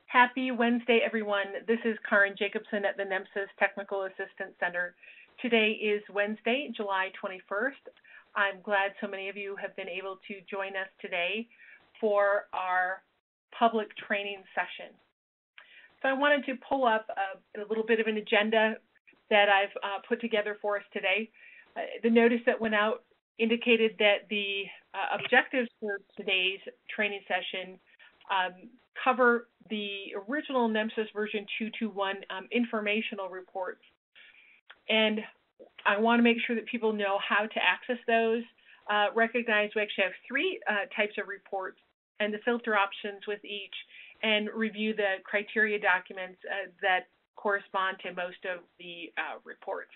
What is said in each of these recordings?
Happy Wednesday, everyone. This is Karen Jacobson at the NEMSIS Technical Assistance Center. Today is Wednesday, July 21st. I'm glad so many of you have been able to join us today for our public training session. So I wanted to pull up a little bit of an agenda that I've put together for us today. The notice that went out indicated that the objectives for today's training session cover the original NEMSIS version 221 informational reports. And I want to make sure that people know how to access those. Recognize we actually have three types of reports and the filter options with each, and review the criteria documents that correspond to most of the reports.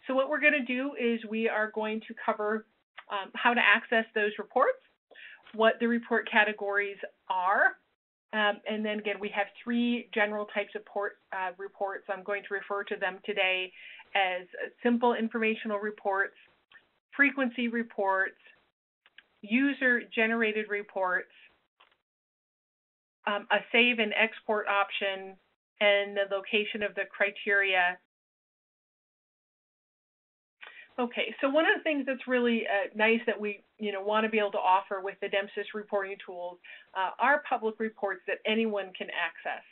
So what we're going to do is we are going to cover how to access those reports, what the report categories are, and then again, we have three general types of reports. I'm going to refer to them today as simple informational reports, frequency reports, user-generated reports, a save and export option, and the location of the criteria. Okay, so one of the things that's really nice that we want to be able to offer with the NEMSIS reporting tools are public reports that anyone can access.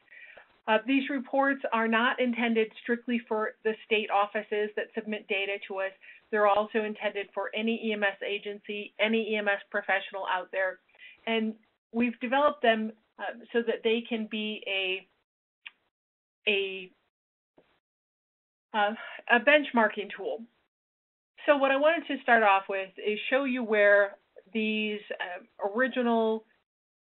These reports are not intended strictly for the state offices that submit data to us. They're also intended for any EMS agency, any EMS professional out there. And we've developed them so that they can be a benchmarking tool. So what I wanted to start off with is show you where these original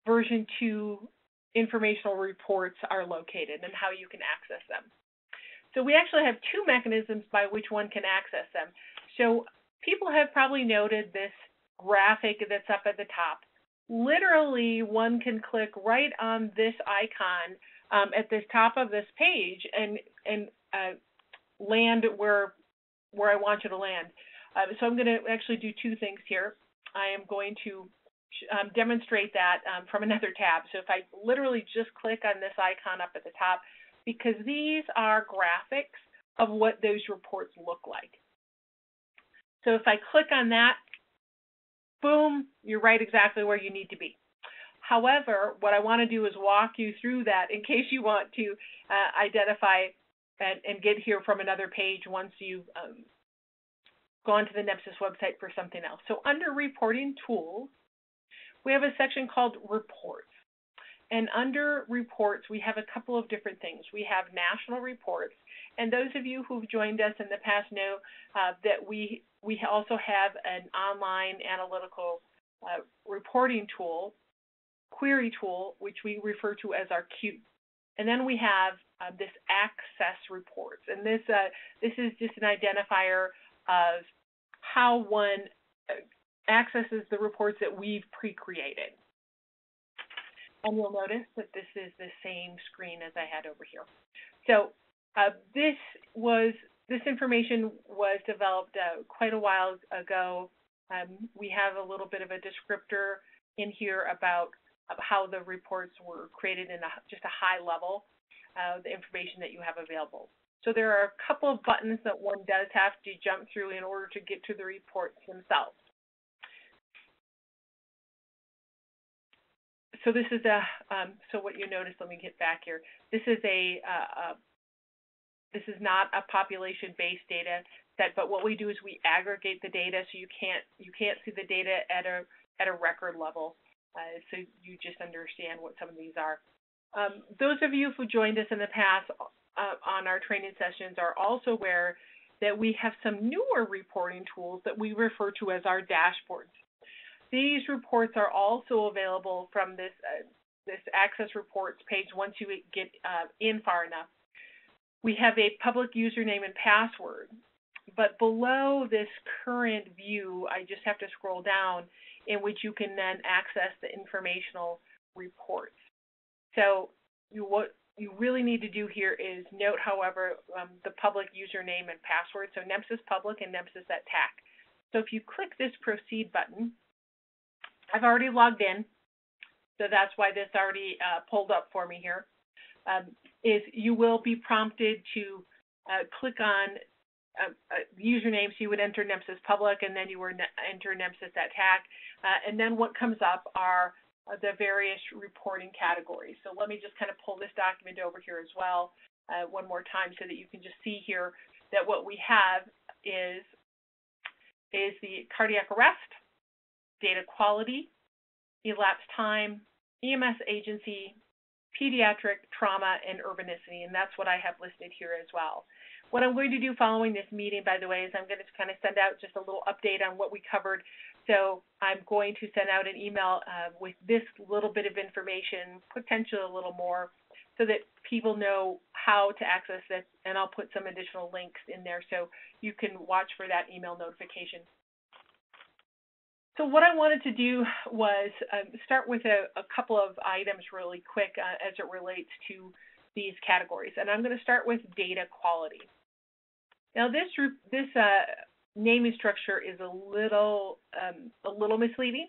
version 2 informational reports are located and how you can access them. So we actually have two mechanisms by which one can access them. So people have probably noted this graphic that's up at the top. Literally, one can click right on this icon at the top of this page and land where I want you to land. So I'm going to actually do two things here. I am going to demonstrate that from another tab. So if I literally just click on this icon up at the top, because these are graphics of what those reports look like. So if I click on that, boom, you're right exactly where you need to be. However, what I want to do is walk you through that in case you want to identify and get here from another page once you've gone to the NEMSIS website for something else. So under Reporting Tools, we have a section called Reports. And under Reports, we have a couple of different things. We have national reports. And those of you who've joined us in the past know that we also have an online analytical reporting tool, query tool, which we refer to as our Q. And then we have this access reports, and this is just an identifier of how one accesses the reports that we've pre-created. And you'll notice that this is the same screen as I had over here. So this information was developed quite a while ago. We have a little bit of a descriptor in here about how the reports were created in just a high level, the information that you have available. So there are a couple of buttons that one does have to jump through in order to get to the reports themselves. So this is so what you notice, let me get back here. This is this is not a population-based data set, but what we do is we aggregate the data so you can't see the data at a record level. So you just understand what some of these are. Those of you who joined us in the past on our training sessions are also aware that we have some newer reporting tools that we refer to as our dashboards. These reports are also available from this Access Reports page once you get in far enough. We have a public username and password, but below this current view, I just have to scroll down, in which you can then access the informational reports. So what you really need to do here is note, however, the public username and password, so NEMSIS Public and NEMSIS TAC. So if you click this Proceed button, I've already logged in, so that's why this already pulled up for me here. is you will be prompted to click on username. So you would enter NEMSIS Public, and then you would enter NEMSIS TAC, and then what comes up are the various reporting categories. So let me just kind of pull this document over here as well one more time so that you can just see here that what we have is the cardiac arrest, data quality, elapsed time, EMS agency, pediatric, trauma, and urbanicity, and that's what I have listed here as well. What I'm going to do following this meeting, by the way, is I'm going to kind of send out just a little update on what we covered. So I'm going to send out an email with this little bit of information, potentially a little more, so that people know how to access this, and I'll put some additional links in there so you can watch for that email notification. So what I wanted to do was start with a couple of items really quick as it relates to these categories, and I'm going to start with data quality. Now this naming structure is a little misleading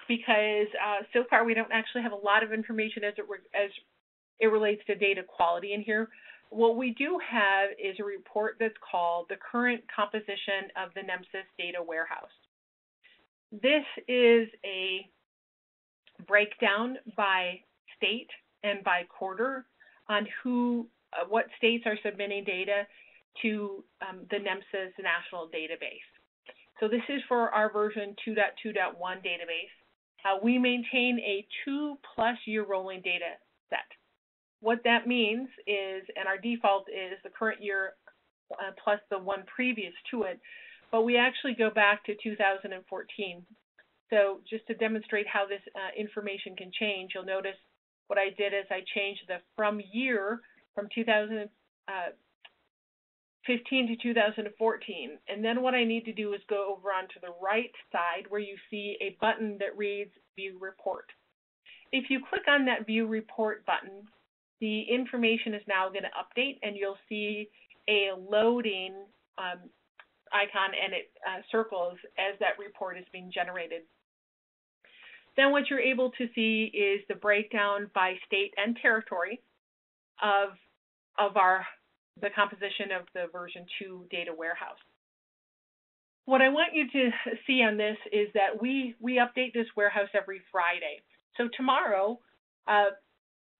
because so far we don't actually have a lot of information as it relates to data quality in here. What we do have is a report that's called the current composition of the NEMSIS data warehouse. This is a breakdown by state and by quarter on what states are submitting data to the NEMSIS national database. So this is for our version 2.2.1 database. We maintain a 2+ year rolling data set. What that means is, and our default is the current year plus the one previous to it, but we actually go back to 2014. So just to demonstrate how this information can change, you'll notice what I did is I changed the from 2015 to 2014. And then what I need to do is go over onto the right side where you see a button that reads View Report. If you click on that View Report button, the information is now going to update, and you'll see a loading icon, and it circles as that report is being generated. Then what you're able to see is the breakdown by state and territory of the composition of the version 2 data warehouse. What I want you to see on this is that we update this warehouse every Friday. So tomorrow,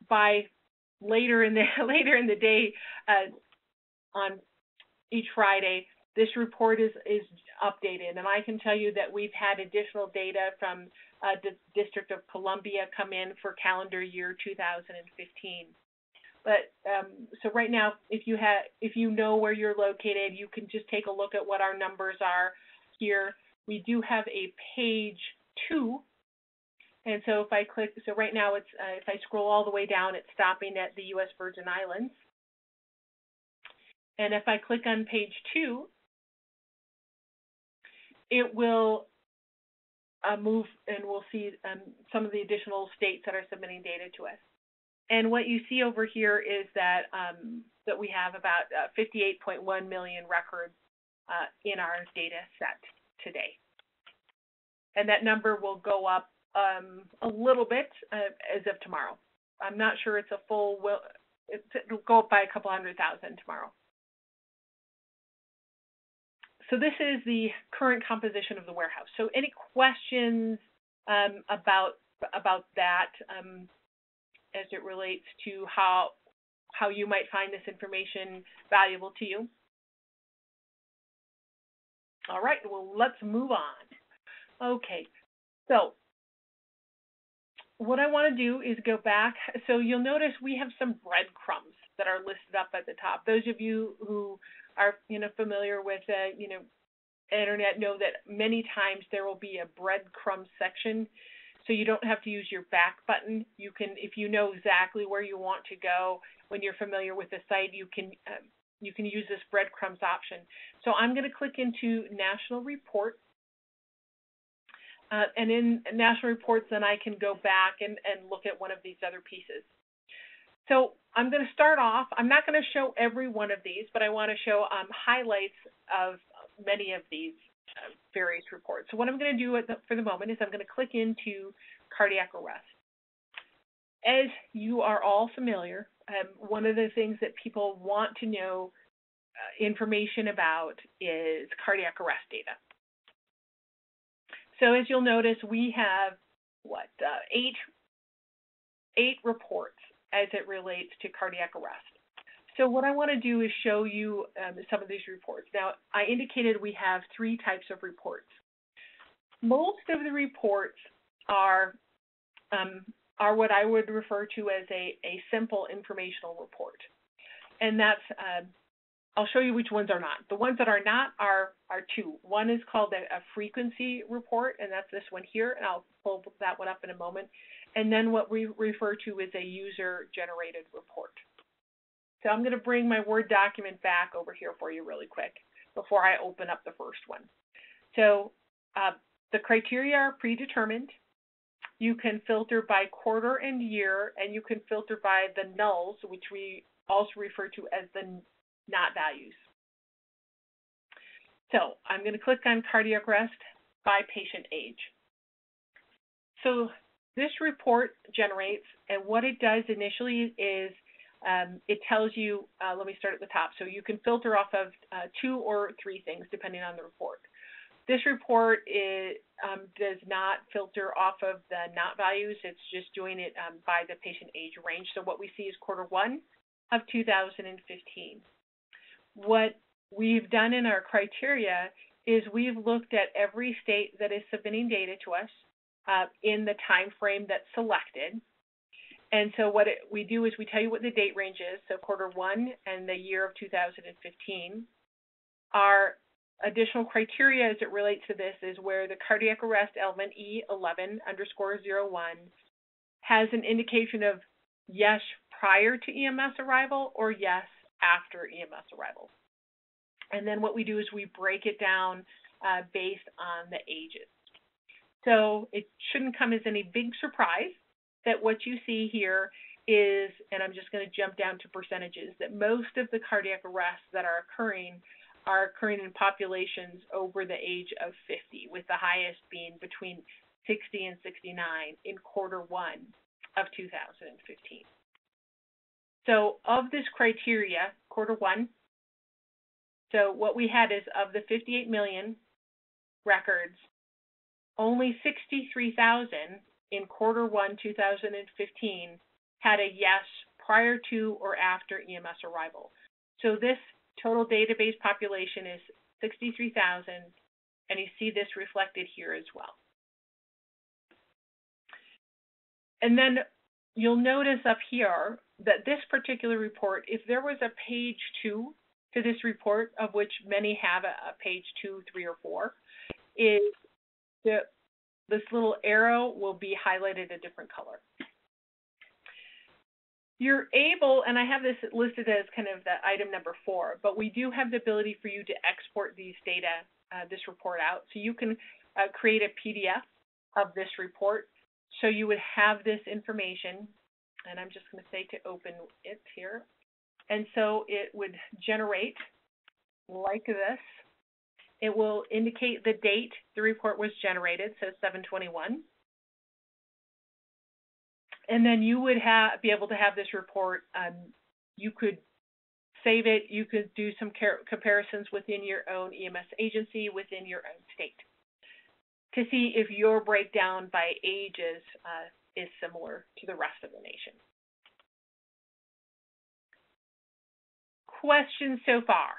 by later in the day on each Friday, this report is updated, and I can tell you that we've had additional data from the District of Columbia come in for calendar year 2015. But so right now, if you know where you're located, you can just take a look at what our numbers are here. We do have a page 2, and so if I click, so right now it's if I scroll all the way down, it's stopping at the U.S. Virgin Islands. And if I click on page 2, it will move, and we'll see some of the additional states that are submitting data to us. And what you see over here is that that we have about 58.1 million records in our data set today. And that number will go up a little bit as of tomorrow. I'm not sure it's a full, it'll go up by a couple 100,000 tomorrow. So this is the current composition of the warehouse. So any questions about that as it relates to how you might find this information valuable to you? All right, well, let's move on. Okay, so what I want to do is go back. So you'll notice we have some breadcrumbs that are listed up at the top. Those of you who are familiar with internet know that many times there will be a breadcrumb section, so you don't have to use your back button. You can, if you know exactly where you want to go when you're familiar with the site, you can use this breadcrumbs option. So I'm going to click into National Report, and in National Reports, then I can go back and look at one of these other pieces. So I'm going to start off. I'm not going to show every one of these, but I want to show highlights of many of these various reports. So what I'm going to do for the moment is I'm going to click into cardiac arrest. As you are all familiar, one of the things that people want to know information about is cardiac arrest data. So as you'll notice, we have, eight reports as it relates to cardiac arrest. So what I want to do is show you some of these reports. Now, I indicated we have three types of reports. Most of the reports are what I would refer to as a simple informational report. And that's, I'll show you which ones are not. The ones that are not are two. One is called a frequency report, and that's this one here, and I'll pull that one up in a moment. And then what we refer to is a user-generated report. So I'm going to bring my Word document back over here for you really quick before I open up the first one. So the criteria are predetermined. You can filter by quarter and year, and you can filter by the nulls, which we also refer to as the not values. So I'm going to click on cardiac arrest by patient age. So this report generates, and what it does initially is it tells you, let me start at the top. So you can filter off of two or three things depending on the report. This report does not filter off of the not values. It's just doing it by the patient age range. So what we see is Q1 of 2015. What we've done in our criteria is we've looked at every state that is submitting data to us in the time frame that's selected. And so what we do is we tell you what the date range is, so Q1 and the year of 2015. Our additional criteria as it relates to this is where the cardiac arrest element E11_01 has an indication of yes prior to EMS arrival or yes after EMS arrival. And then what we do is we break it down based on the ages. So it shouldn't come as any big surprise that what you see here is, and I'm just going to jump down to percentages, that most of the cardiac arrests that are occurring in populations over the age of 50, with the highest being between 60 and 69 in Q1 of 2015. So of this criteria, Q1, so what we had is of the 58 million records, only 63,000 in Q1 2015 had a yes prior to or after EMS arrival. So this total database population is 63,000, and you see this reflected here as well. And then you'll notice up here that this particular report, if there was a page 2 to this report, of which many have a page 2, 3, or 4, is this little arrow will be highlighted a different color. You're able, and I have this listed as kind of the item number 4, but we do have the ability for you to export these data, this report out. So you can create a PDF of this report. So you would have this information, and I'm just going to say to open it here. And so it would generate like this. It will indicate the date the report was generated, so 7/21. And then you would be able to have this report. You could save it. You could do some comparisons within your own EMS agency, within your own state, to see if your breakdown by ages is similar to the rest of the nation. Questions so far?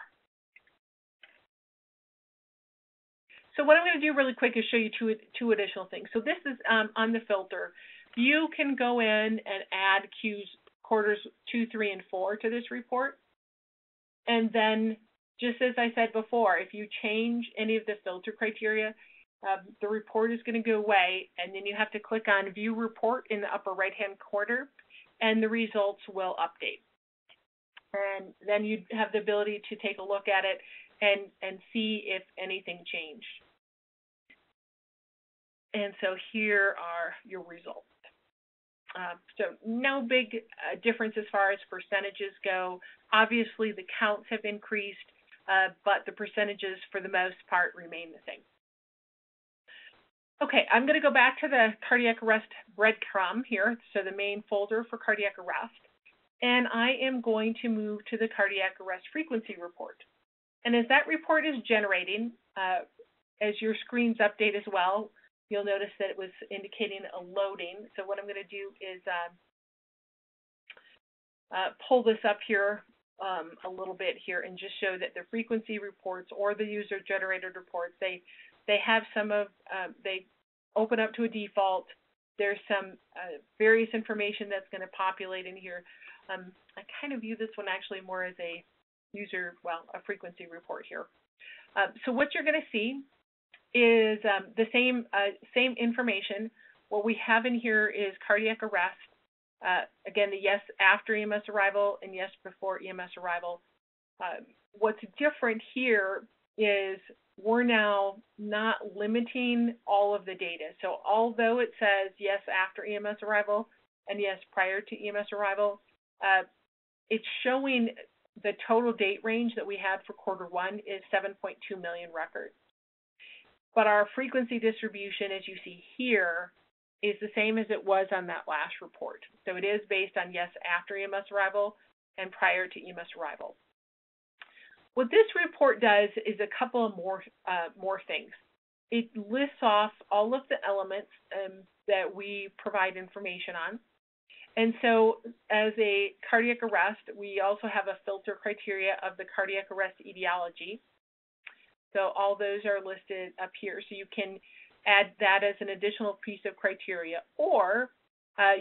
So what I'm going to do really quick is show you two additional things. So this is on the filter. You can go in and add quarters 2, 3, and 4 to this report. And then, just as I said before, if you change any of the filter criteria, the report is going to go away, and then you have to click on View Report in the upper right-hand corner, and the results will update. And then you have the ability to take a look at it and see if anything changed. And so here are your results. So no big difference as far as percentages go. Obviously, the counts have increased, but the percentages, for the most part, remain the same. Okay, I'm going to go back to the cardiac arrest breadcrumb here, so the main folder for cardiac arrest, and I am going to move to the cardiac arrest frequency report. And as that report is generating, as your screens update as well, you'll notice that it was indicating a loading. So what I'm going to do is pull this up here a little bit here and just show that the frequency reports or the user-generated reports, they have some of, they open up to a default. There's some various information that's going to populate in here. I kind of view this one actually more as a user, well, a frequency report here. So what you're going to see is the same information. What we have in here is cardiac arrest. Again, the yes after EMS arrival and yes before EMS arrival. What's different here is we're now not limiting all of the data. So although it says yes after EMS arrival and yes prior to EMS arrival, it's showing the total date range that we had for Q1 is 7.2 million records. But our frequency distribution, as you see here, is the same as it was on that last report. So it is based on yes after EMS arrival and prior to EMS arrival. What this report does is a couple of more things. It lists off all of the elements that we provide information on. And so as a cardiac arrest, we also have a filter criteria of the cardiac arrest etiology. So all those are listed up here. So you can add that as an additional piece of criteria, or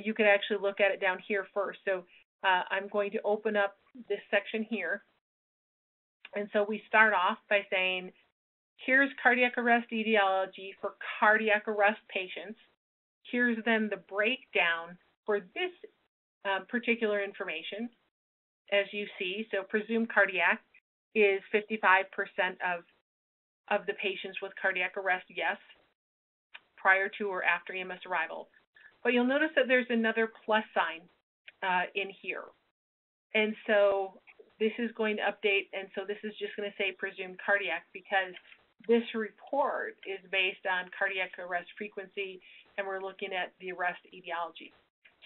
you can actually look at it down here first. So I'm going to open up this section here. And so we start off by saying, here's cardiac arrest etiology for cardiac arrest patients. Here's then the breakdown for this particular information, as you see. So presumed cardiac is 55% of the patients with cardiac arrest, yes, prior to or after EMS arrival. But you'll notice that there's another plus sign in here. And so this is going to update, and so this is just going to say presumed cardiac because this report is based on cardiac arrest frequency, and we're looking at the arrest etiology.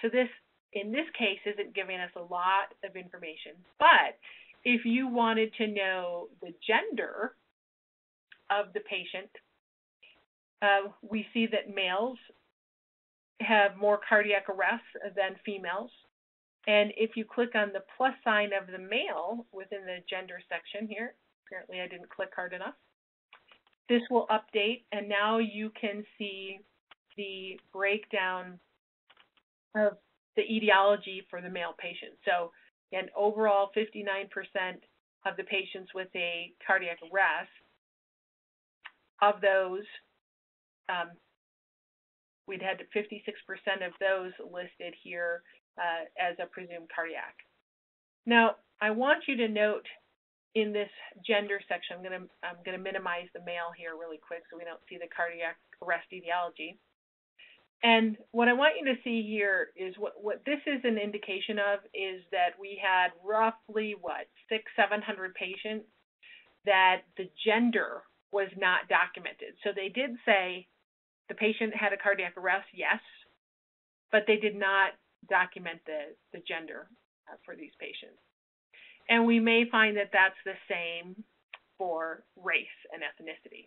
So this, in this case, isn't giving us a lot of information. But if you wanted to know the gender of the patient, we see that males have more cardiac arrests than females. And if you click on the plus sign of the male within the gender section here, apparently I didn't click hard enough, this will update, and now you can see the breakdown of the etiology for the male patient. So again, overall 59% of the patients with a cardiac arrest, of those, we'd had 56% of those listed here as a presumed cardiac. Now, I want you to note in this gender section, I'm gonna minimize the male here really quick so we don't see the cardiac arrest etiology. And what I want you to see here is what this is an indication of is that we had roughly, 600-700 patients that the gender was not documented. So they did say the patient had a cardiac arrest, yes, but they did not document the gender for these patients. And we may find that that's the same for race and ethnicity.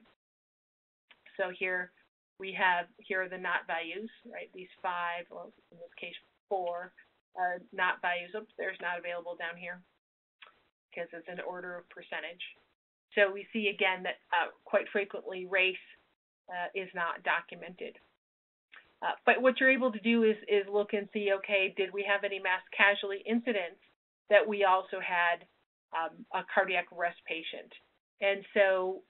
So here we have, here are the not values, right? These 5, well, in this case 4, are not values. Oops, there's not available down here because it's an order of percentage. So we see again that quite frequently race is not documented. But what you're able to do is look and see, okay, did we have any mass casualty incidents that we also had a cardiac arrest patient? And so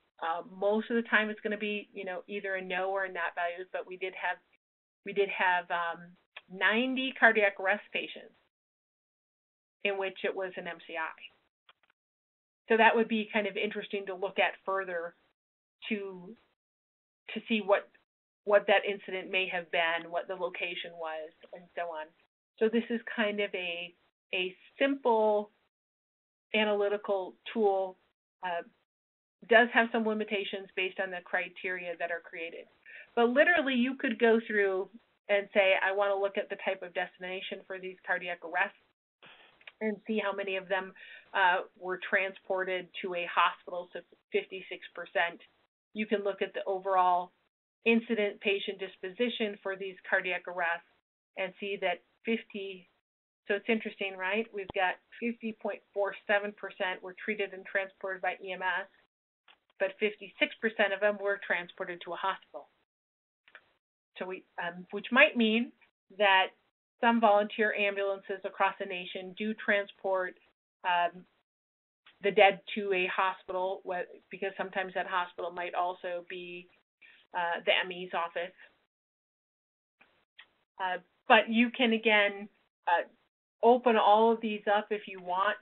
most of the time it's going to be, either a no or a not values, but we did have 90 cardiac arrest patients in which it was an MCI. So that would be kind of interesting to look at further to see what that incident may have been, what the location was, and so on. So this is kind of a simple analytical tool. Does have some limitations based on the criteria that are created. But literally, you could go through and say, I want to look at the type of destination for these cardiac arrests and see how many of them were transported to a hospital, so 56%. You can look at the overall incident patient disposition for these cardiac arrests and see that 50, so it's interesting, right? We've got 50.47% were treated and transported by EMS, but 56% of them were transported to a hospital. So which might mean that some volunteer ambulances across the nation do transport the dead to a hospital, because sometimes that hospital might also be the ME's office. But you can, again, open all of these up if you want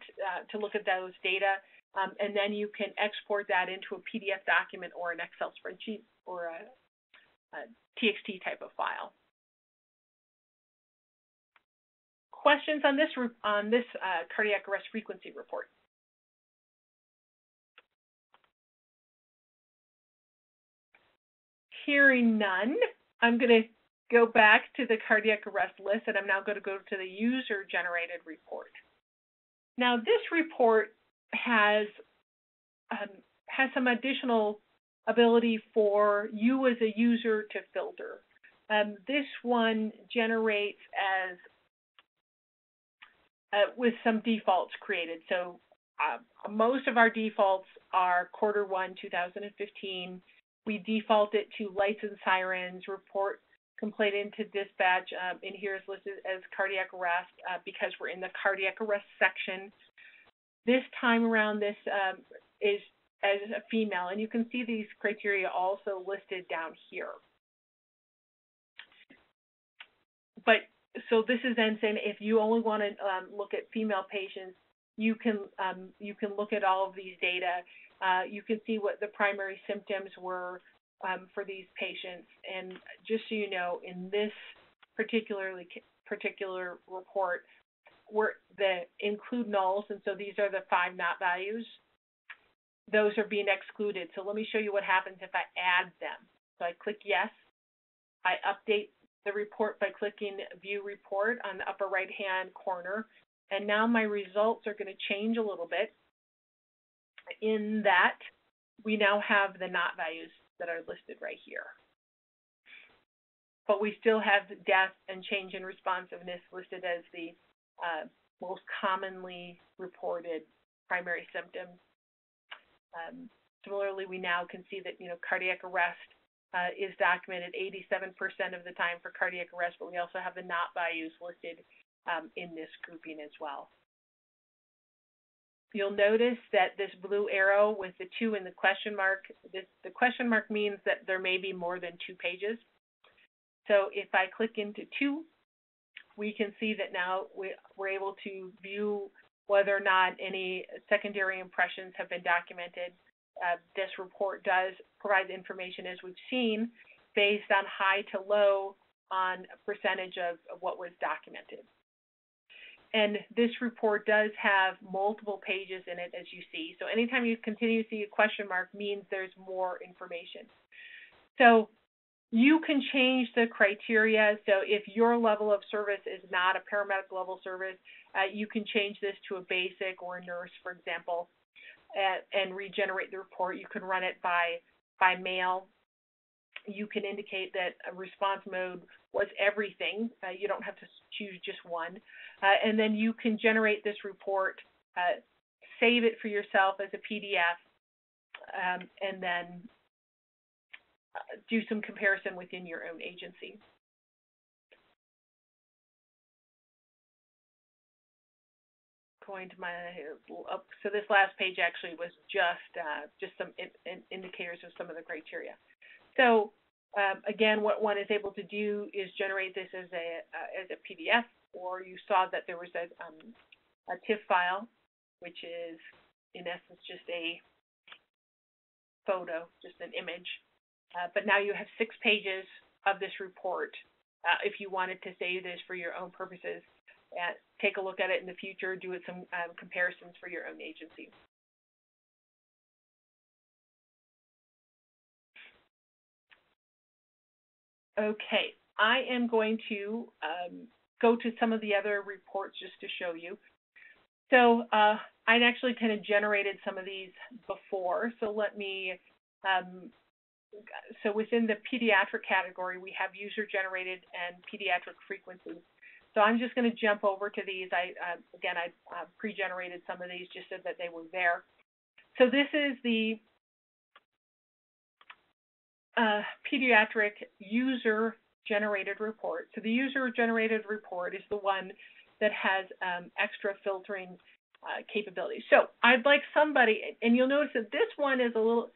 to look at those data, and then you can export that into a PDF document or an Excel spreadsheet or a TXT type of file. Questions on this cardiac arrest frequency report? Hearing none, I'm going to go back to the cardiac arrest list, and I'm now going to go to the user-generated report. Now, this report has some additional ability for you as a user to filter. This one generates as with some defaults created. So most of our defaults are Q1 2015. We default it to lights and sirens, report complaint into dispatch, and here is listed as cardiac arrest because we're in the cardiac arrest section. This time around, this is as a female, and you can see these criteria also listed down here. But so this is then saying if you only want to look at female patients, you can look at all of these data. You can see what the primary symptoms were for these patients. And just so you know, in this particular report, the include nulls, and so these are the 5 not values. Those are being excluded. So let me show you what happens if I add them. So I click yes. I update the report by clicking View Report on the upper right-hand corner. And now my results are going to change a little bit in that we now have the not values that are listed right here. But we still have death and change in responsiveness listed as the most commonly reported primary symptoms. Similarly, we now can see that cardiac arrest is documented 87% of the time for cardiac arrest, but we also have the not values listed in this grouping as well. You'll notice that this blue arrow with the 2 and the question mark, the question mark means that there may be more than 2 pages. So if I click into 2, we can see that now we're able to view whether or not any secondary impressions have been documented. This report does provide information, as we've seen, based on high to low on percentage of what was documented. And this report does have multiple pages in it, as you see. So anytime you continue to see a question mark means there's more information. So you can change the criteria. So if your level of service is not a paramedic level service, you can change this to a basic or a nurse, for example, and regenerate the report. You can run it by mail. You can indicate that a response mode was everything. You don't have to choose just one. And then you can generate this report, save it for yourself as a PDF, and then do some comparison within your own agency. Going to my so this last page actually was just some indicators of some of the criteria. So again, what one is able to do is generate this as a PDF, or you saw that there was a TIFF file, which is in essence just a photo, just an image. But now you have 6 pages of this report. If you wanted to save this for your own purposes, take a look at it in the future, do some comparisons for your own agency. Okay, I am going to go to some of the other reports just to show you. So I'd actually kind of generated some of these before. So let me, so within the pediatric category, we have user-generated and pediatric frequencies. So I'm just going to jump over to these. Again, I pre-generated some of these just so that they were there. So this is the pediatric user-generated report. So the user-generated report is the one that has extra filtering capabilities. So I'd like somebody, and you'll notice that this one is a little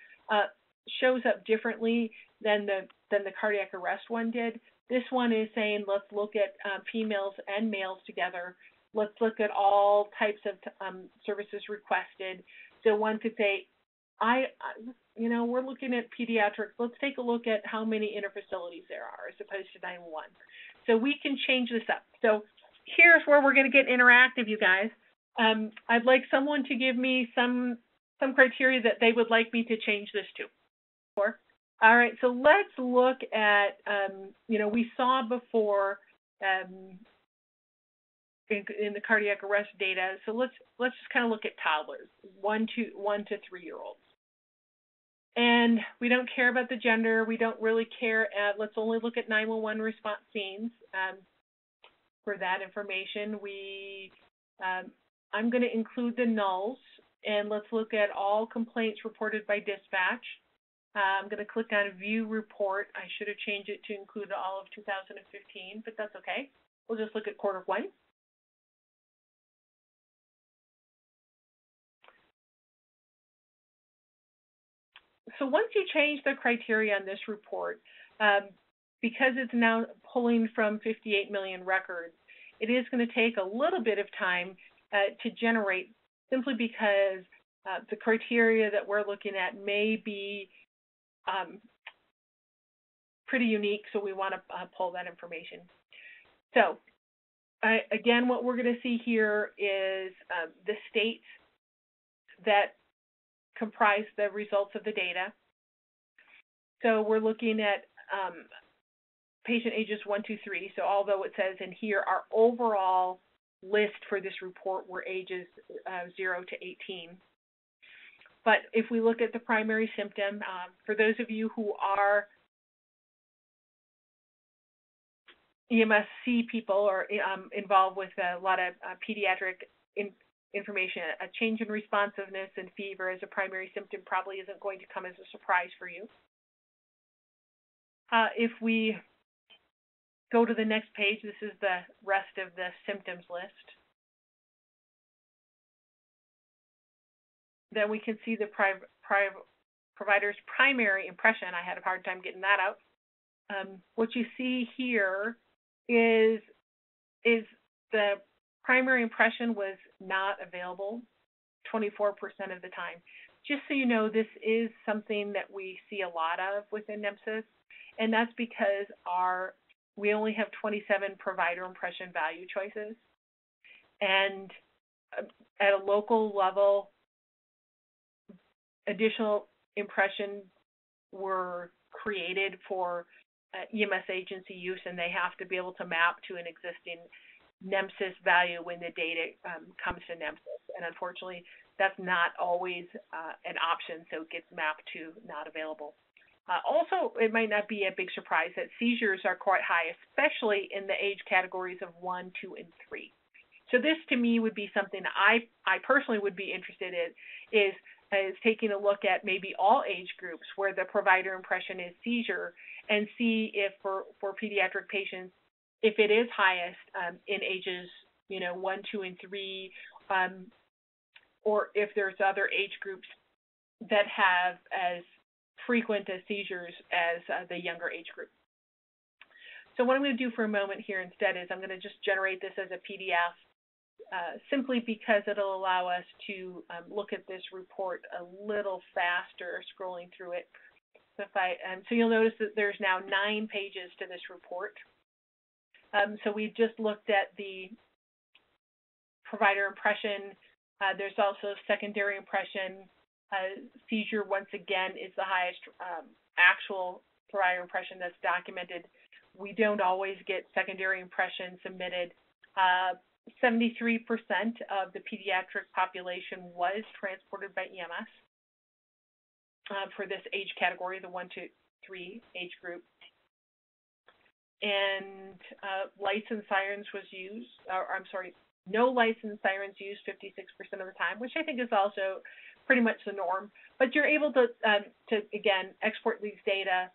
shows up differently than the cardiac arrest one did. This one is saying, let's look at females and males together. Let's look at all types of services requested. So one could say, we're looking at pediatrics. Let's take a look at how many interfacilities there are as opposed to 911. So we can change this up. So here's where we're going to get interactive, you guys. I'd like someone to give me some criteria that they would like me to change this to. All right, so let's look at, we saw before in the cardiac arrest data. So let's just kind of look at toddlers, 1 to 3-year-olds. And we don't care about the gender. We don't really care. Let's only look at 911 response scenes for that information. I'm going to include the nulls, and let's look at all complaints reported by dispatch. I'm going to click on View Report. I should have changed it to include all of 2015, but that's okay. We'll just look at Q1. So once you change the criteria on this report, because it's now pulling from 58 million records, it is going to take a little bit of time to generate, simply because the criteria that we're looking at may be pretty unique, so we want to pull that information. So again, what we're going to see here is the states that comprise the results of the data. So we're looking at patient ages 1, 2, 3. So although it says in here, our overall list for this report were ages 0 to 18. But if we look at the primary symptom, for those of you who are EMSC people or involved with a lot of pediatric information, a change in responsiveness and fever as a primary symptom probably isn't going to come as a surprise for you. If we go to the next page, this is the rest of the symptoms list. Then we can see the provider's primary impression. I had a hard time getting that out. What you see here is the primary impression was not available 24% of the time. Just so you know, this is something that we see a lot of within NEMSIS, and that's because we only have 27 provider impression value choices. And at a local level, additional impressions were created for EMS agency use, and they have to be able to map to an existing NEMSIS value when the data comes to NEMSIS. And unfortunately, that's not always an option, so it gets mapped to not available. Also, it might not be a big surprise that seizures are quite high, especially in the age categories of 1, 2, and 3. So this, to me, would be something I personally would be interested in, is taking a look at maybe all age groups where the provider impression is seizure, and see if for pediatric patients, if it is highest in ages 1, 2, and 3, or if there's other age groups that have as frequent as seizures as the younger age group. So what I'm going to do for a moment here instead is I'm going to just generate this as a PDF, simply because it'll allow us to look at this report a little faster scrolling through it. So you'll notice that there's now 9 pages to this report. So we just looked at the provider impression. There's also secondary impression. Seizure, once again, is the highest actual provider impression that's documented. we don't always get secondary impressions submitted. 73% of the pediatric population was transported by EMS for this age category, the 1 to 3 age group. And lights and sirens was used, no lights and sirens used 56% of the time, which I think is also pretty much the norm. But you're able to again, export these data.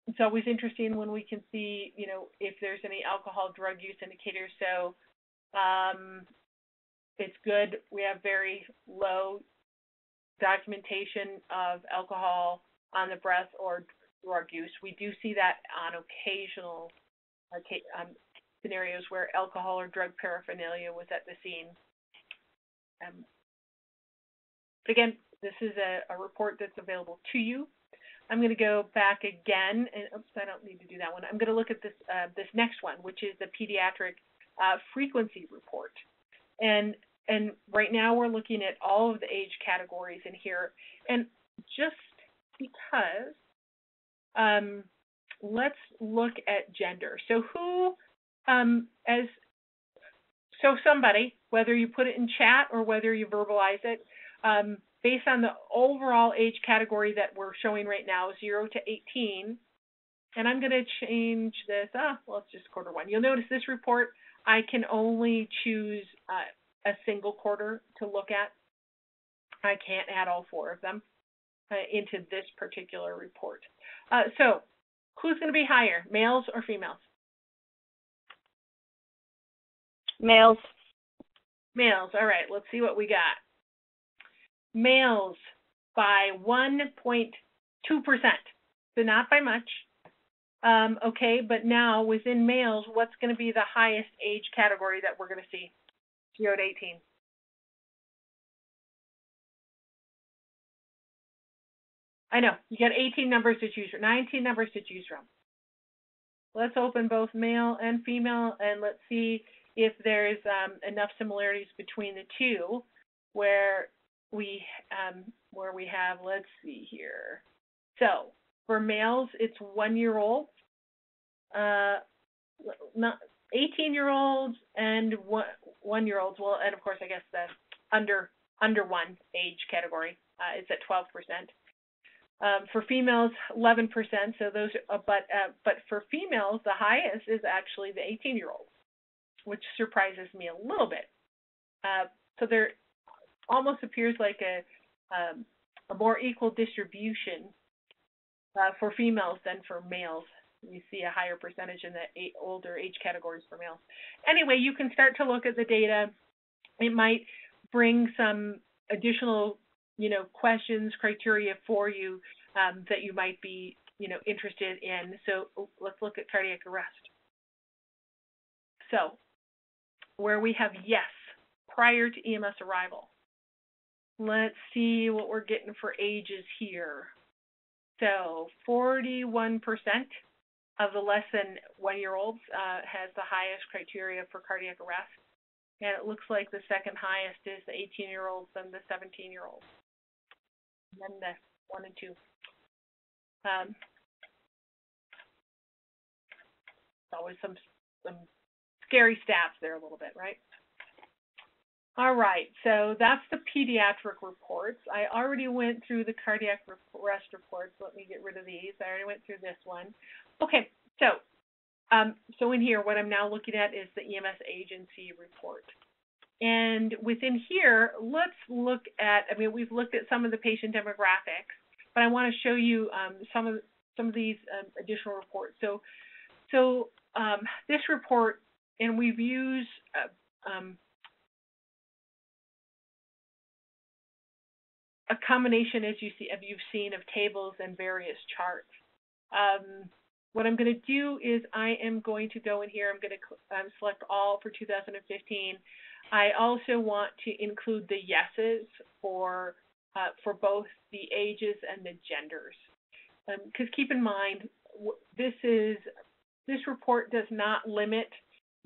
It's always interesting when we can see, if there's any alcohol drug use indicators. So it's good. We have very low documentation of alcohol on the breath or drug use. We do see that on occasional scenarios where alcohol or drug paraphernalia was at the scene. Again, this is a report that's available to you. I'm going to go back again, and oops, I don't need to do that one. I'm going to look at this this next one, which is the Pediatric Frequency Report. And right now we're looking at all of the age categories in here. And just because, let's look at gender. So who, somebody, whether you put it in chat or whether you verbalize it, based on the overall age category that we're showing right now, 0 to 18, and I'm going to change this, well, it's just quarter one. You'll notice this report, I can only choose a single quarter to look at. I can't add all 4 of them into this particular report. So who's going to be higher, males or females? Males. Males, all right, let's see what we got. Males by 1.2%, so not by much. Okay, but now within males, what's going to be the highest age category that we're going to see? 0 to 18. I know, you got 18 numbers to choose from, 19 numbers to choose from. Let's open both male and female, and let's see if there's enough similarities between the two where we have, let's see here. So for males, it's 1-year-olds, not 18-year-olds and 1-year-olds. Well, and of course, I guess the under 1 age category is at 12%. For females, 11%. So those, but for females, the highest is actually the 18-year-olds, which surprises me a little bit. So there almost appears like a more equal distribution for females than for males. You see a higher percentage in the older age categories for males. Anyway, you can start to look at the data. It might bring some additional, questions, criteria for you that you might be, interested in. So let's look at cardiac arrest. So where we have yes prior to EMS arrival. Let's see what we're getting for ages here. So 41% of the less than 1-year-olds has the highest criteria for cardiac arrest. And it looks like the second highest is the 18-year-olds and the 17-year-olds. And then the 1 and 2. Always some scary stats there a little bit, right? All right, so that's the pediatric reports. I already went through the cardiac arrest reports. Let me get rid of these. I already went through this one. Okay, so in here, what I'm now looking at is the EMS Agency Report. And within here, let's look at, we've looked at some of the patient demographics, but I want to show you some of these additional reports. So this report, and we've used a combination, as you've seen, of tables and various charts. What I'm going to do is I am going to go in here. I'm going to select all for 2015. I also want to include the yeses for both the ages and the genders. Because keep in mind, this report does not limit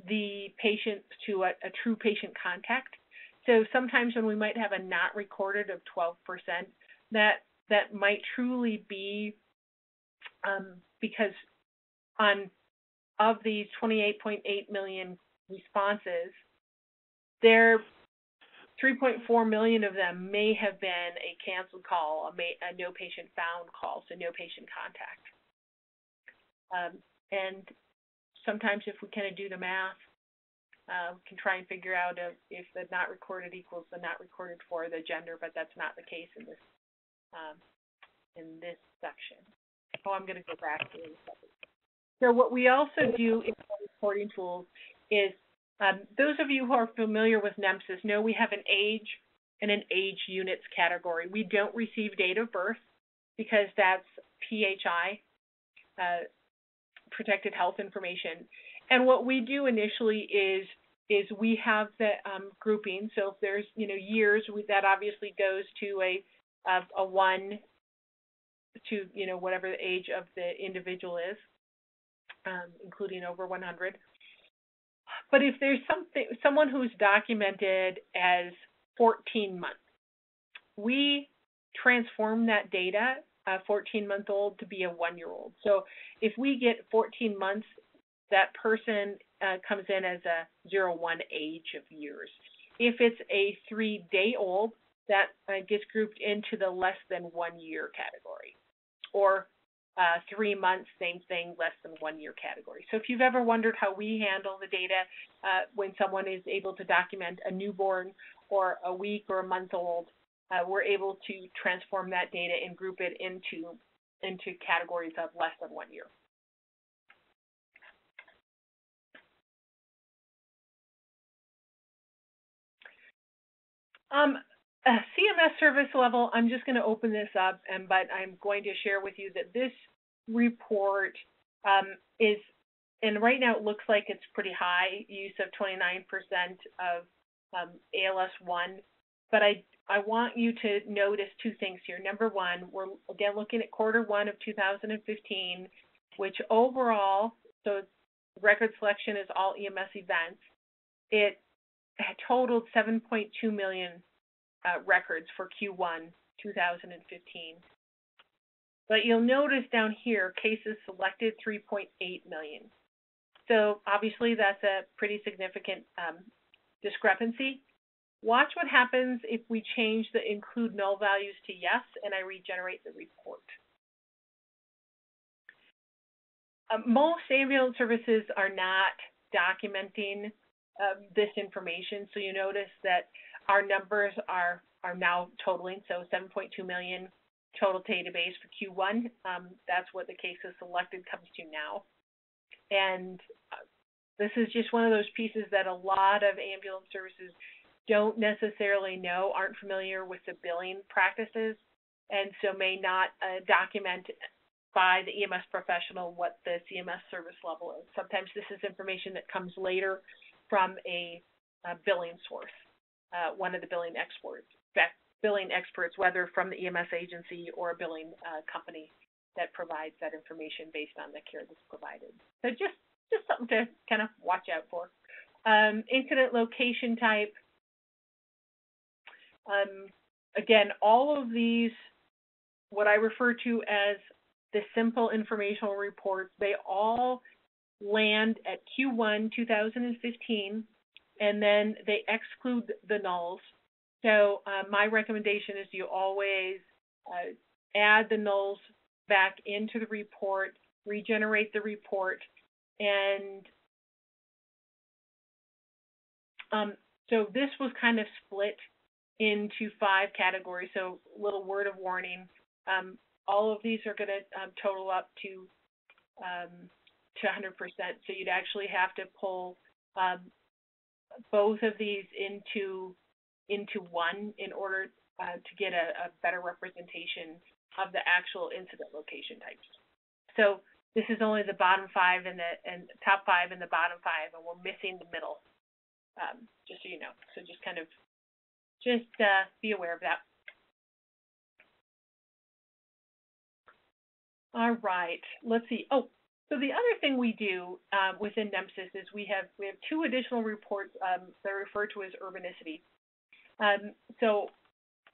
the patient to a true patient contact. So sometimes when we might have a not recorded of 12%, that might truly be because of these 28.8 million responses, there 3.4 million of them may have been a canceled call, a no patient found call, so no patient contact. And sometimes if we kind of do the math, we can try and figure out if the not recorded equals the not recorded for the gender, but that's not the case in this section. Oh, I'm going to go back to this section. So what we also do in our reporting tools is, those of you who are familiar with NEMSIS know we have an age and an age units category. We don't receive date of birth because that's PHI, protected health information. And what we do initially is we have the grouping. So if there's years, that obviously goes to a 1 to whatever the age of the individual is, including over 100. But if there's someone who's documented as 14 months, we transform that data, a 14-month-old, to be a 1-year-old. So if we get 14 months, that person comes in as a 0-1 age of years. If it's a 3-day-old, that gets grouped into the less than 1 year category. Or 3 months, same thing, less than 1 year category. So if you've ever wondered how we handle the data when someone is able to document a newborn or a week or a month-old, we're able to transform that data and group it into categories of less than 1 year. CMS service level, I'm just going to open this up, but I'm going to share with you that this report is, and right now it looks like it's pretty high, use of 29% of ALS1, but I want you to notice 2 things here. Number one, we're again looking at Q1 of 2015, which overall, so record selection is all EMS events, it totaled 7.2 million records for Q1 2015. But you'll notice down here, cases selected 3.8 million. So obviously that's a pretty significant discrepancy. Watch what happens if we change the include null values to yes and I regenerate the report. Most ambulance services are not documenting this information, so you notice that our numbers are now totaling, so 7.2 million total database for Q1. That's what the cases selected comes to now. And this is just one of those pieces that a lot of ambulance services don't necessarily know, aren't familiar with the billing practices, and so may not document by the EMS professional what the CMS service level is. Sometimes this is information that comes later from a billing source, one of the billing experts, whether from the EMS agency or a billing company that provides that information based on the care that's provided. So just something to kind of watch out for. Incident location type. Again, all of these, what I refer to as the simple informational reports, they all land at Q1 2015, and then they exclude the nulls. So my recommendation is you always add the nulls back into the report, regenerate the report, and so this was kind of split into 5 categories. So little word of warning, all of these are going to total up to 100%. So you'd actually have to pull both of these into one in order to get a better representation of the actual incident location types. So this is only the bottom 5 and the top 5 and the bottom 5, and we're missing the middle, just so you know. So just kind of be aware of that. All right, let's see. Oh, so the other thing we do within NEMSIS is we have 2 additional reports that are referred to as Urbanicity. So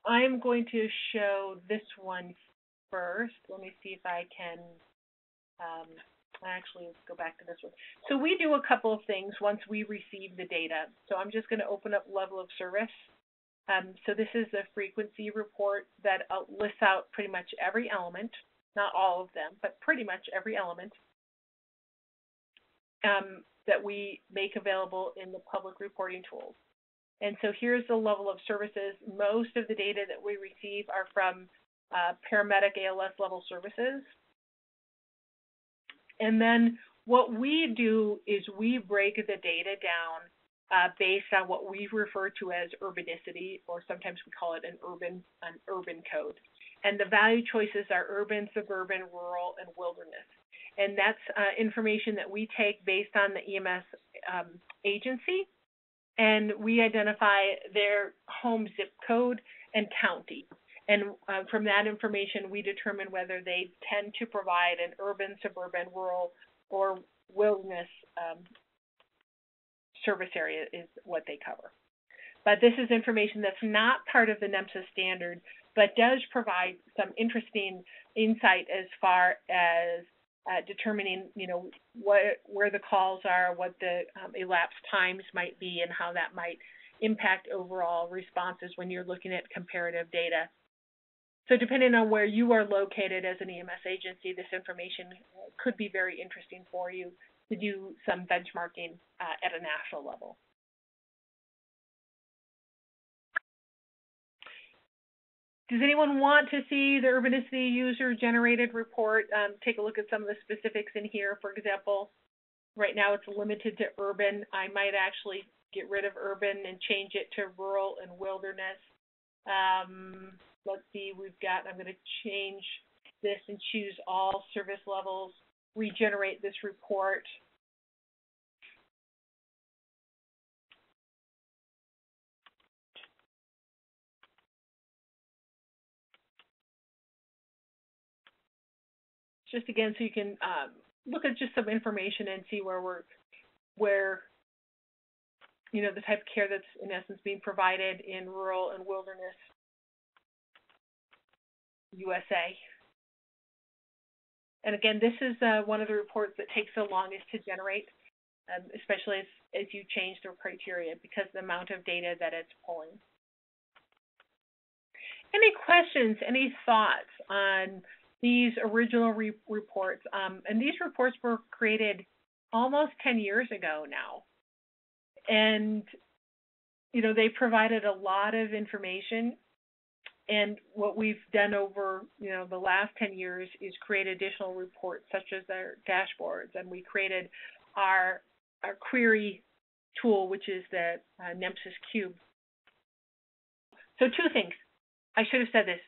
I'm going to show this one first. Let me see if I can Actually, let's go back to this one. So we do a couple of things once we receive the data. So I'm just going to open up level of service. So this is the frequency report that lists out pretty much every element, not all of them, but pretty much every element that we make available in the public reporting tools. And so here's the level of services. Most of the data that we receive are from paramedic ALS level services. And then what we do is we break the data down based on what we refer to as urbanicity, or sometimes we call it an urban code. And the value choices are urban, suburban, rural, and wilderness. And that's information that we take based on the EMS agency, and we identify their home zip code and county. And from that information, we determine whether they tend to provide an urban, suburban, rural, or wilderness service area is what they cover. But this is information that's not part of the NEMSIS standard, but does provide some interesting insight as far as determining, where the calls are, what the elapsed times might be, and how that might impact overall responses when you're looking at comparative data. So depending on where you are located as an EMS agency, this information could be very interesting for you to do some benchmarking at a national level. Does anyone want to see the Urbanicity user-generated report? Take a look at some of the specifics in here. For example, right now it's limited to urban. I might actually get rid of urban and change it to rural and wilderness. Let's see, I'm going to change this and choose all service levels, regenerate this report. Just again, so you can look at just some information and see where the type of care that's in essence being provided in rural and wilderness USA. And again, this is one of the reports that takes the longest to generate, especially as you change the criteria, because of the amount of data that it's pulling. Any questions, any thoughts on these original reports? And these reports were created almost 10 years ago now. And, they provided a lot of information. And what we've done over, the last 10 years is create additional reports, such as our dashboards. And we created our query tool, which is the NEMSIS Cube. So two things. I should have said this.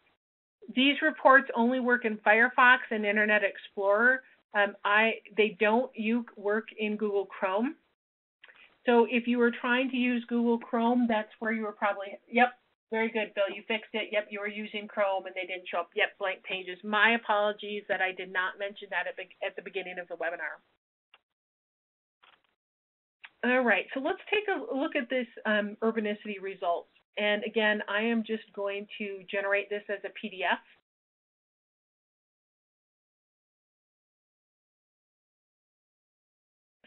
These reports only work in Firefox and Internet Explorer. They don't work in Google Chrome. So if you were trying to use Google Chrome, that's where you were probably, yep, very good, Bill, you fixed it. Yep, you were using Chrome and they didn't show up. Yep, blank pages. My apologies that I did not mention that at the beginning of the webinar. All right, so let's take a look at this urbanicity results. And again, I am just going to generate this as a PDF.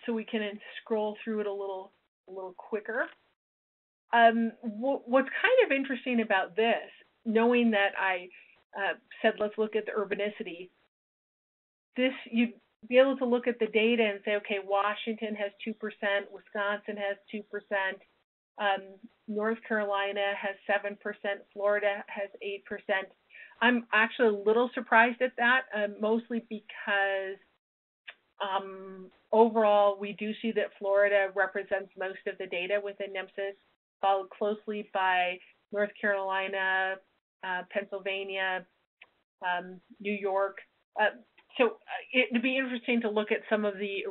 So we can scroll through it a little quicker. What's kind of interesting about this, knowing that I said let's look at the urbanicity, you'd be able to look at the data and say, okay, Washington has 2%, Wisconsin has 2%, North Carolina has 7%, Florida has 8%. I'm actually a little surprised at that, mostly because overall we do see that Florida represents most of the data within NEMSIS, followed closely by North Carolina, Pennsylvania, New York. So it'd be interesting to look at some of the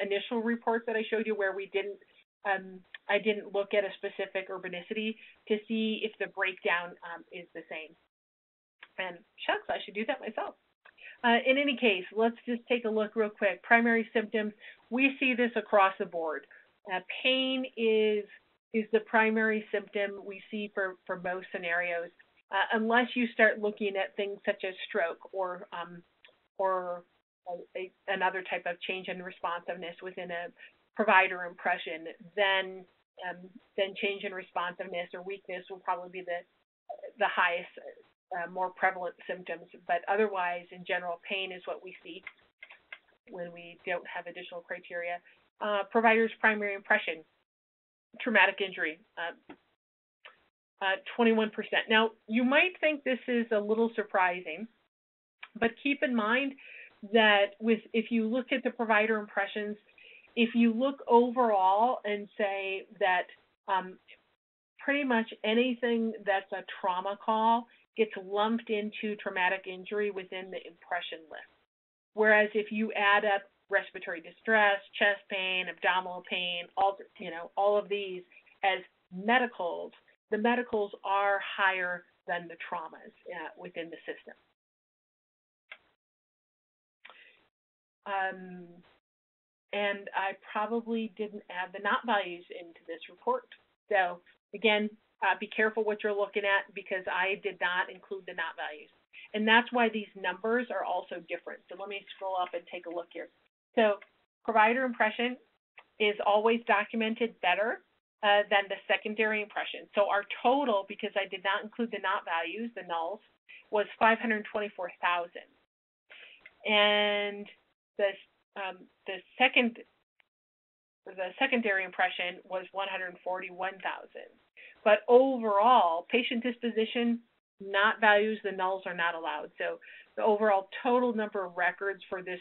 initial reports that I showed you where we didn't, I didn't look at a specific urbanicity to see if the breakdown is the same. And shucks, I should do that myself. In any case, let's just take a look real quick. Primary symptoms, we see this across the board. Pain is the primary symptom we see for most scenarios, unless you start looking at things such as stroke or another type of change in responsiveness within a provider impression, then change in responsiveness or weakness will probably be the highest, more prevalent symptoms. But otherwise, in general, pain is what we see when we don't have additional criteria. Provider's primary impression, traumatic injury, 21%. Now, you might think this is a little surprising, but keep in mind that if you look at the provider impressions, if you look overall and say that pretty much anything that's a trauma call gets lumped into traumatic injury within the impression list. Whereas if you add up respiratory distress, chest pain, abdominal pain, all of these as medicals, the medicals are higher than the traumas within the system. And I probably didn't add the not values into this report. So again, be careful what you're looking at, because I did not include the not values. And that's why these numbers are also different. So let me scroll up and take a look here. So provider impression is always documented better than the secondary impression. So our total, because I did not include the not values, the nulls, was 524,000. And the secondary impression was 141,000. But overall, patient disposition, not values, the nulls are not allowed. So the overall total number of records for this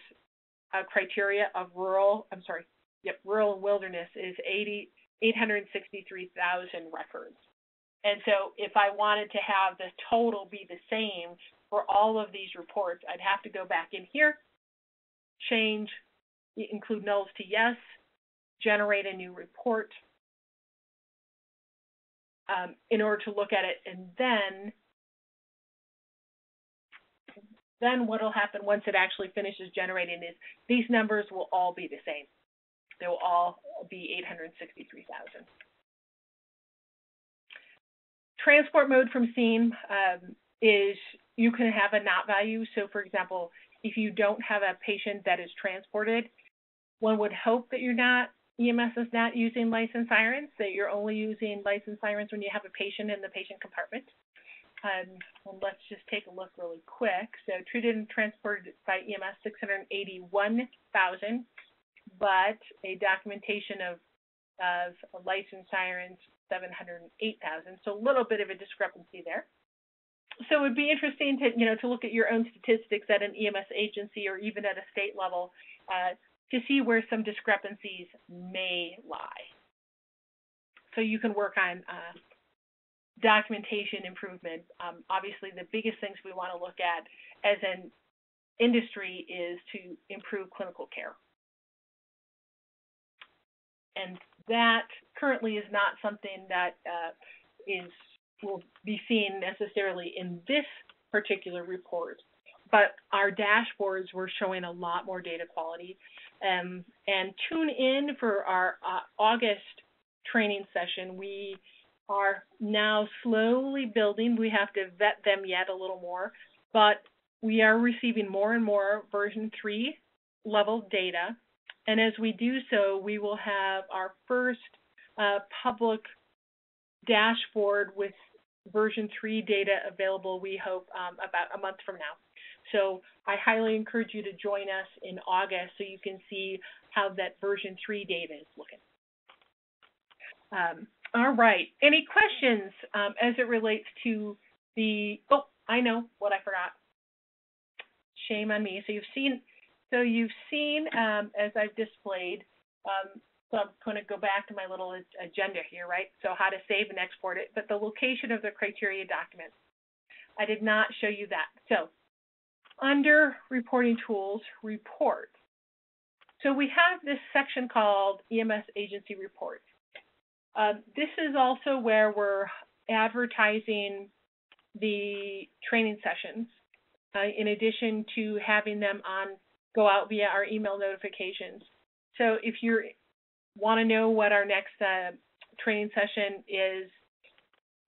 criteria of rural and wilderness is 863,000 records. And so if I wanted to have the total be the same for all of these reports, I'd have to go back in here, change, include nulls to yes, generate a new report in order to look at it, and then what will happen once it actually finishes generating is these numbers will all be the same. They will all be 863,000. Transport mode from scene is you can have a not value. So for example, if you don't have a patient that is transported, one would hope that EMS is not using licensed sirens, that you're only using licensed sirens when you have a patient in the patient compartment. And let's just take a look really quick. So treated and transported by EMS, 681,000, but a documentation of licensed sirens, 708,000. So a little bit of a discrepancy there. So it would be interesting to look at your own statistics at an EMS agency or even at a state level to see where some discrepancies may lie. So you can work on documentation improvement. Obviously, the biggest things we want to look at as an industry is to improve clinical care. And that currently is not something that will be seen necessarily in this particular report, but our dashboards were showing a lot more data quality. And tune in for our August training session. We are now slowly building. We have to vet them yet a little more, but we are receiving more and more version 3 level data. And as we do so, we will have our first public dashboard with version 3 data available, we hope, about a month from now. So I highly encourage you to join us in August so you can see how that version 3 data is looking. All right. Any questions as it relates to the, oh, I know what I forgot. Shame on me. So you've seen as I've displayed, so I'm going to go back to my little agenda here, right? So how to save and export it, but the location of the criteria documents. I did not show you that. So under reporting tools, report. So we have this section called EMS Agency Report. This is also where we're advertising the training sessions, in addition to having them go out via our email notifications. So if you want to know what our next training session is,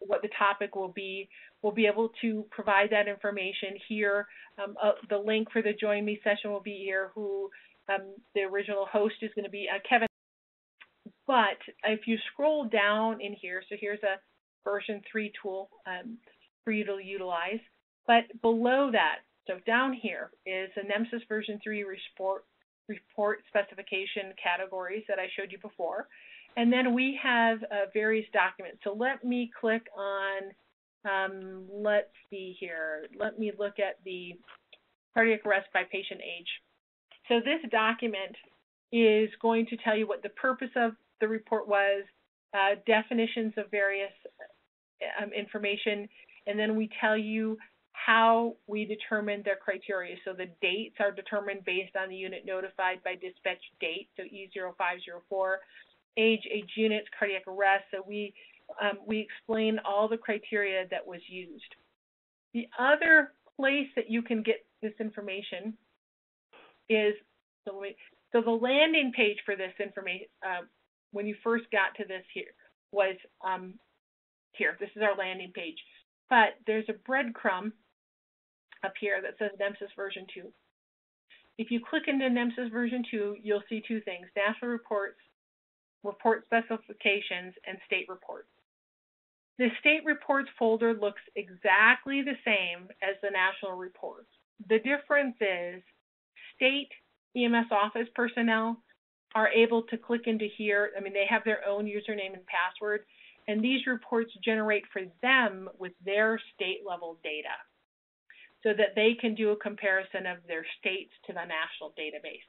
what the topic will be. We'll be able to provide that information here. The link for the Join Me session will be here, who the original host is going to be Kevin. But if you scroll down in here, so here's a version 3 tool for you to utilize. But below that, so down here is a NEMSIS version 3 report specification categories that I showed you before. And then we have various documents. So let me click on, let's see here. Let me look at the cardiac arrest by patient age. So this document is going to tell you what the purpose of the report was, definitions of various information, and then we tell you how we determined their criteria. So the dates are determined based on the unit notified by dispatch date, so E0504, age units, cardiac arrest. So we explain all the criteria that was used. The other place that you can get this information is, so the landing page for this information, when you first got to this here, was here. This is our landing page. But there's a breadcrumb up here that says NEMSIS version 2. If you click into NEMSIS version 2, you'll see two things: national reports, report specifications, and state reports. The state reports folder looks exactly the same as the national reports. The difference is state EMS office personnel are able to click into here. I mean, they have their own username and password, and these reports generate for them with their state level data so that they can do a comparison of their states to the national database.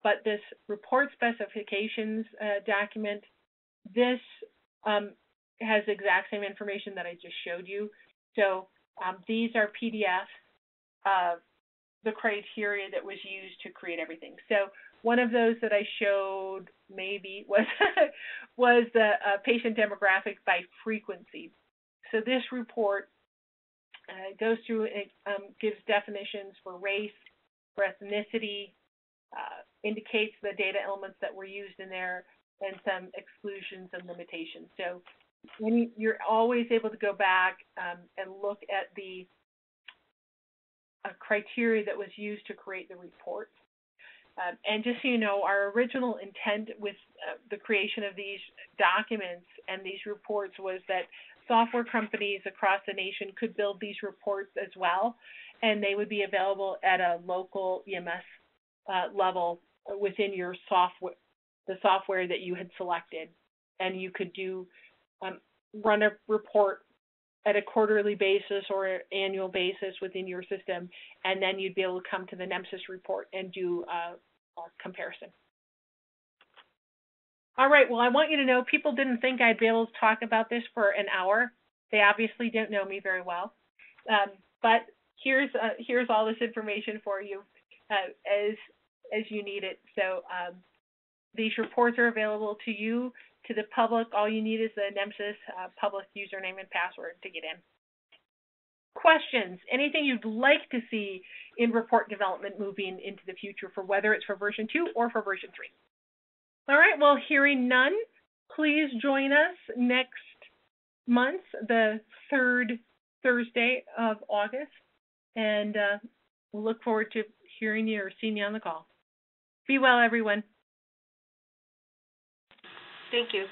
But this report specifications document, this has the exact same information that I just showed you. So these are PDFs of the criteria that was used to create everything. So one of those that I showed maybe was was the patient demographic by frequency. So this report goes through, it gives definitions for race, for ethnicity, indicates the data elements that were used in there, and some exclusions and limitations. So you're always able to go back and look at the criteria that was used to create the report. And just so you know, our original intent with the creation of these documents and these reports was that software companies across the nation could build these reports as well, and they would be available at a local EMS level within your software, the software that you had selected. And you could do run a report at a quarterly basis or annual basis within your system, and then you'd be able to come to the NEMSIS report and do a comparison. All right, well, I want you to know people didn't think I'd be able to talk about this for an hour. They obviously don't know me very well. But here's all this information for you as you need it. So these reports are available to you, to the public. All you need is the NEMSIS public username and password to get in. Questions? Anything you'd like to see in report development moving into the future, for whether it's for version 2 or for version 3? All right, well, hearing none, please join us next month, the 3rd Thursday of August, and we'll look forward to hearing you or seeing you on the call. Be well, everyone. Thank you.